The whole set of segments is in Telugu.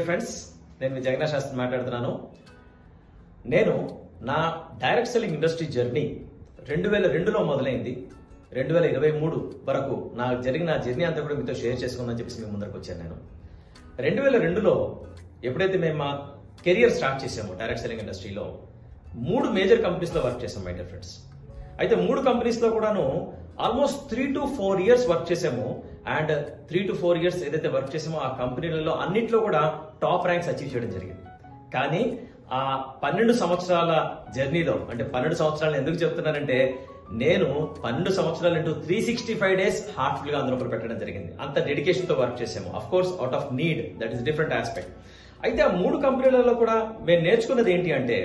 డియర్ ఫ్రెండ్స్, నేను మీ జగన్నాథ్ శాస్త్రి మాట్లాడుతున్నాను. నేను నా డైరెక్ట్ సెల్లింగ్ ఇండస్ట్రీ జర్నీ 2002లో మొదలైంది. 2023 వరకు నాకు జరిగిన జర్నీ అంతా కూడా మీతో షేర్ చేసుకుందని చెప్పేసి మీ ముందరకు వచ్చాను. నేను 2002లో ఎప్పుడైతే మేము మా కెరియర్ స్టార్ట్ చేసామో డైరెక్ట్ సెల్లింగ్ ఇండస్ట్రీలో 3 మేజర్ కంపెనీస్లో వర్క్ చేసాం మై డియర్ ఫ్రెండ్స్. అయితే 3 కంపెనీస్లో కూడాను ఆల్మోస్ట్ 3 to 4 years వర్క్ చేసాము. అండ్ 3 to 4 years ఏదైతే వర్క్ చేసామో ఆ కంపెనీలలో అన్నింటిలో కూడా టాప్ ర్యాంక్స్ అచీవ్ చేయడం జరిగింది. కానీ ఆ 12 సంవత్సరాల జర్నీలో, అంటే 12 సంవత్సరాలు ఎందుకు చెప్తున్నానంటే, నేను 12 సంవత్సరాలు ఇంటూ 365 days హార్ట్ఫుల్ గా అందులో పెట్టడం జరిగింది. అంత డెడికేషన్ తో వర్క్ చేసాము. Of course out of need, that is different aspect. అయితే ఆ 3 కంపెనీలలో కూడా మేము నేర్చుకున్నది ఏంటి అంటే,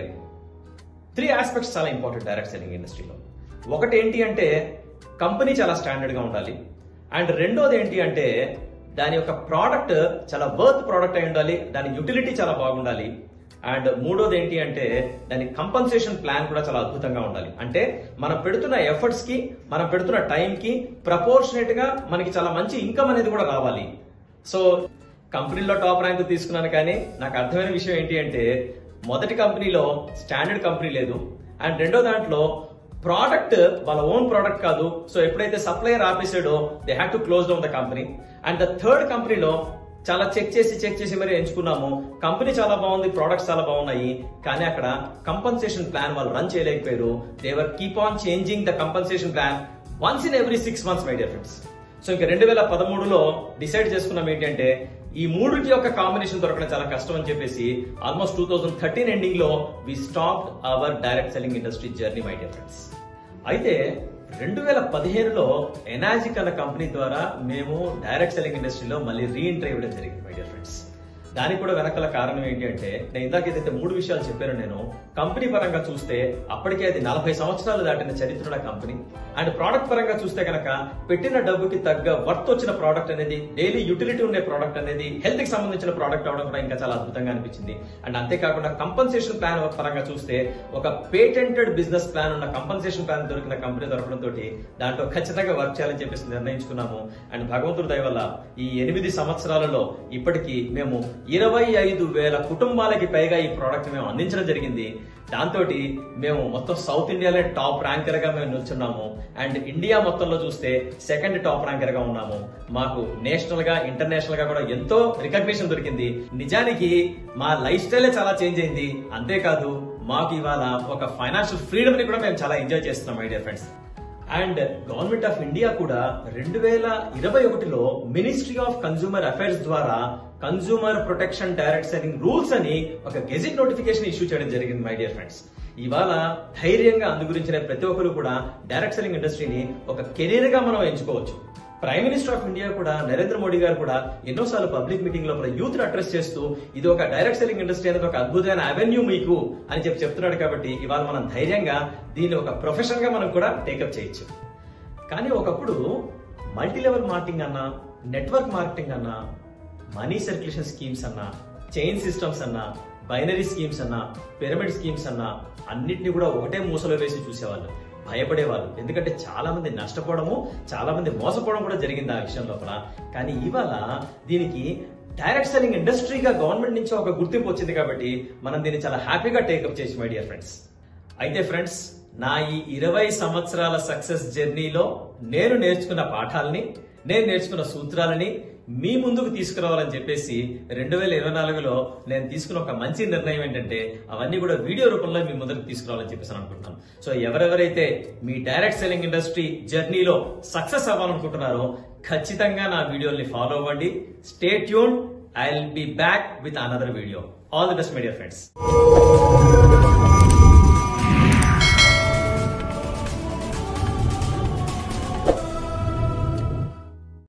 3 ఆస్పెక్ట్స్ చాలా ఇంపార్టెంట్ డైరెక్ట్ సెల్లింగ్ ఇండస్ట్రీలో. ఒకటి ఏంటి అంటే, కంపెనీ చాలా స్టాండర్డ్ గా ఉండాలి. అండ్ రెండోది ఏంటి అంటే, దాని యొక్క ప్రోడక్ట్ చాలా వర్త్ ప్రోడక్ట్ అయి ఉండాలి, దాని యూటిలిటీ చాలా బాగుండాలి. అండ్ మూడోది ఏంటి అంటే, దాని కంపన్సేషన్ ప్లాన్ కూడా చాలా అద్భుతంగా ఉండాలి. అంటే మనం పెడుతున్న ఎఫర్ట్స్ కి, మనం పెడుతున్న టైం కి ప్రపోర్షనేట్ గా మనకి చాలా మంచి ఇన్కమ్ అనేది కూడా రావాలి. సో కంపెనీలో టాప్ ర్యాంక్ తీసుకున్నాను. కానీ నాకు అర్థమైన విషయం ఏంటి అంటే, మొదటి కంపెనీలో స్టాండర్డ్ కంపెనీ లేదు, అండ్ రెండో దాంట్లో ప్రోడక్ట్ వాళ్ళ ఓన్ ప్రోడక్ట్ కాదు. సో ఎప్పుడైతే సప్లయర్ ఆపేసాడో they had to close down the company. And the third కంపెనీలో చాలా చెక్ చేసి మరి ఎంచుకున్నాము. కంపెనీ చాలా బాగుంది, ప్రోడక్ట్స్ చాలా బాగున్నాయి, కానీ అక్కడ కంపన్సేషన్ ప్లాన్ వాళ్ళు రన్ చేయలేకపోయారు. They were keep on changing the compensation plan once in every 6 months my dear friends. So ఇంకా 2013లో డిసైడ్ చేసుకున్నాం ఏంటంటే, ఈ మూడింటి యొక్క కాంబినేషన్ దొరకడం చాలా కష్టం అని చెప్పేసి ఆల్మోస్ట్ 2013 ఎండింగ్ లో we stopped our direct selling industry journey my dear friends. అయితే 2015లో ఎనాజిక్ అన్న కంపెనీ ద్వారా మేము డైరెక్ట్ సెల్లింగ్ ఇండస్ట్రీలో మళ్ళీ రీఎంట్రీ ఇవ్వడం జరిగింది మై డియర్ ఫ్రెండ్స్. దానికి కూడా వెనకాల కారణం ఏంటి అంటే, నేను ఇందాక ఏదైతే 3 విషయాలు చెప్పాను, నేను కంపెనీ పరంగా చూస్తే అప్పటికే అది 40 సంవత్సరాలు దాటిన చరిత్ర కంపెనీ. అండ్ ప్రోడక్ట్ పరంగా చూస్తే కనుక పెట్టిన డబ్బుకి తగ్గ వర్త్ వచ్చిన ప్రోడక్ట్ అనేది, డైలీ యూటిలిటీ ఉండే ప్రోడక్ట్ అనేది, హెల్త్ కి సంబంధించిన ప్రోడక్ట్ అవడం కూడా ఇంకా చాలా అద్భుతంగా అనిపించింది. అండ్ అంతేకాకుండా కంపన్సేషన్ ప్లాన్ పరంగా చూస్తే ఒక పేటెంటెడ్ బిజినెస్ ప్లాన్ ఉన్న కంపన్సేషన్ ప్లాన్ దొరికిన కంపెనీ దొరకడంతో దాంట్లో ఖచ్చితంగా వర్క్ చేయాలని చెప్పేసి నిర్ణయించుకున్నాము. అండ్ భగవంతుడి దయ వల్ల ఈ 8 సంవత్సరాలలో ఇప్పటికీ మేము 25,000 కుటుంబాలకి పైగా ఈ ప్రోడక్ట్ మేము అందించడం జరిగింది. దాంతో మేము మొత్తం సౌత్ ఇండియాలో టాప్ ర్యాంకర్ గా మేము నిల్చున్నాము. అండ్ ఇండియా మొత్తంలో చూస్తే సెకండ్ టాప్ ర్యాంకర్ గా ఉన్నాము. మాకు నేషనల్ గా, ఇంటర్నేషనల్ గా కూడా ఎంతో రికగ్నిషన్ దొరికింది. నిజానికి మా లైఫ్ స్టైలే చాలా చేంజ్ అయింది. అంతేకాదు, మాకు ఇవాళ ఒక ఫైనాన్షియల్ ఫ్రీడమ్ ని కూడా మేము చాలా ఎంజాయ్ చేస్తున్నాం my dear friends. And government of India కూడా 2021లో మినిస్ట్రీ ఆఫ్ కన్స్యూమర్ అఫైర్స్ ద్వారా consumer protection direct selling rules అని ఒక గెజిట్ నోటిఫికేషన్ ఇష్యూ చేయడం జరిగింది మై డియర్ ఫ్రెండ్స్. ఇవాళ ధైర్యంగా అందు గురించిన ప్రతి ఒక్కరు కూడా డైరెక్ట్ సెల్లింగ్ ఇండస్ట్రీని ఒక కెరీర్ గా మనం ఎంచుకోవచ్చు. ప్రైమ్ మినిస్టర్ ఆఫ్ ఇండియా కూడా, నరేంద్ర మోడీ గారు కూడా ఎన్నోసార్లు పబ్లిక్ మీటింగ్ లో యూత్ ని అడ్రస్ చేస్తూ ఇది ఒక డైరెక్ట్ సెల్లింగ్ ఇండస్ట్రీ అనేది ఒక అద్భుతమైన అవెన్యూ మీకు అని చెప్తున్నాడు. కాబట్టి ఇవాళ మనం ధైర్యంగా దీన్ని ఒక ప్రొఫెషన్ గా మనం కూడా టేకప్ చేయొచ్చు. కానీ ఒకప్పుడు మల్టీ లెవెల్ మార్కెటింగ్ అన్నా, నెట్వర్క్ మార్కెటింగ్ అన్నా, మనీ సర్క్యులేషన్ స్కీమ్స్ అన్నా, చైన్ సిస్టమ్స్ అన్నా, బైనరీ స్కీమ్స్ అన్నా, పిరమిడ్ స్కీమ్స్ అన్నా, అన్నిటిని కూడా ఒకటే మూసలో వేసి చూసేవాళ్ళు, భయపడేవాళ్ళు. ఎందుకంటే చాలా మంది నష్టపోవడము, చాలా మంది మోసపోవడం కూడా జరిగింది ఆ విషయం లోపల. కానీ ఇవాళ దీనికి డైరెక్ట్ సెల్లింగ్ ఇండస్ట్రీగా గవర్నమెంట్ నుంచి ఒక గుర్తింపు వచ్చింది. కాబట్టి మనం దీన్ని చాలా హ్యాపీగా టేకప్ చేసి మై డియర్ ఫ్రెండ్స్. అయితే ఫ్రెండ్స్, నా ఈ 20 సంవత్సరాల సక్సెస్ జర్నీలో నేను నేర్చుకున్న పాఠాలని, నేను నేర్చుకున్న సూత్రాలని మీ ముందుకు తీసుకురావాలని చెప్పేసి 2024లో నేను తీసుకున్న ఒక మంచి నిర్ణయం ఏంటంటే, అవన్నీ కూడా వీడియో రూపంలో మీ ముందుకు తీసుకురావాలని చెప్పేసి అనుకుంటున్నాను. సో ఎవరెవరైతే మీ డైరెక్ట్ సెల్లింగ్ ఇండస్ట్రీ జర్నీలో సక్సెస్ అవ్వాలనుకుంటున్నారో ఖచ్చితంగా నా వీడియోని ఫాలో అవ్వండి. Stay tuned. I will be back with another video. All the best my dear friends.